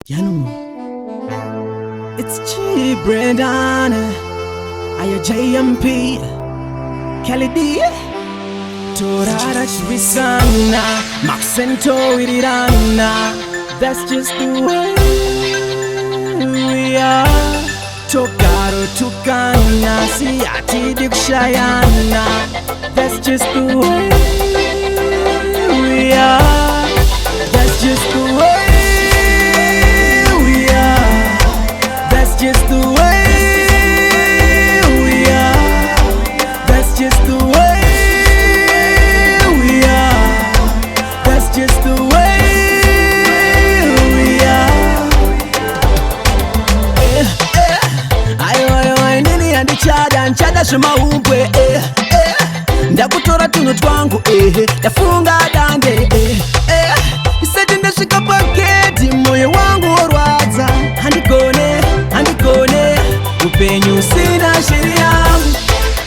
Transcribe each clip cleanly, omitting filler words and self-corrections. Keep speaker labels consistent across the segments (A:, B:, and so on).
A: You know, it's G Brendan, Aya JMP, Kelly D, Torara Chibisana, Maxento Irirana. That's just the way we are. Tokaro Tukana, Siati Dikshayana. That's just the way we are. That's just the way. Just the way we are. That's just the way we are. That's just the way we are. Ayo nini andichada nchada shuma umbwe ndakutora tuno twangu ndafunga dande iseti ndashika paketi moyo wangu orwadza handikone upenyu sina sheria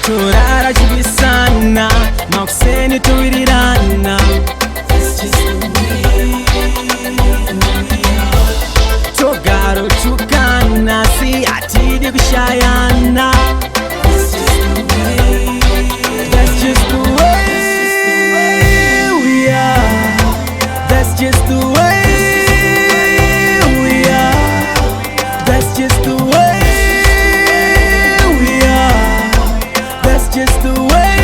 A: torara chibisana makuseni tuwirirana. That's just the way togaro tukana si atidi kushayana. That's just the way we are. That's just the way we are. That's just the way just the way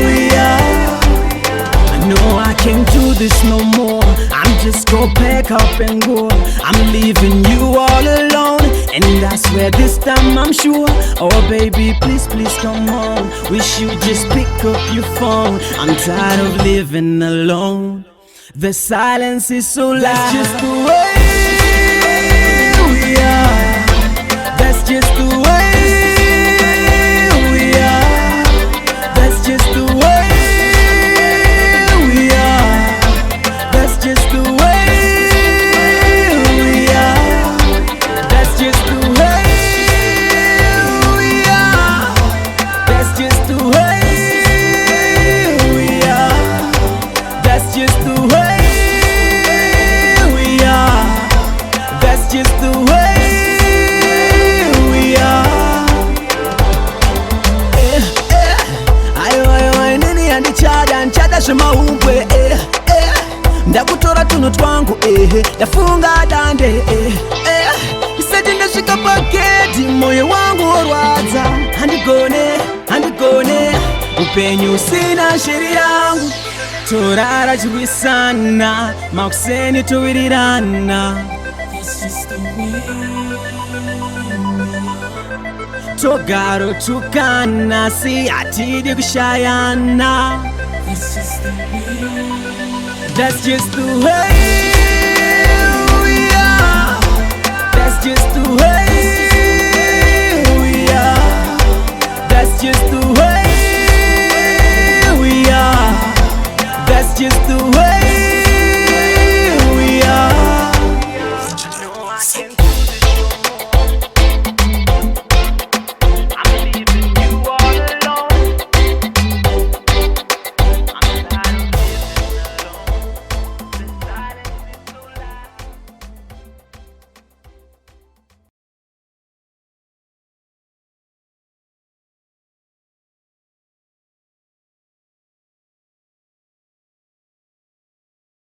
A: we are. I know I can't do this no more. I'm just gonna pack up and go. I'm leaving you all alone, and I swear this time I'm sure. Oh baby, please come home. We should just pick up your phone. I'm tired of living alone. The silence is so loud. That's just the way we are. That's just the way. Shimaumbwe ndakutora tuno twangu ndafunga dande iseti ndashika paketi moyo wangu orwadza handikone upenyu sina sheria yangu torara chibisana makuseni tuwirirana. Togaro tukana si atidi kushayana. That's just the way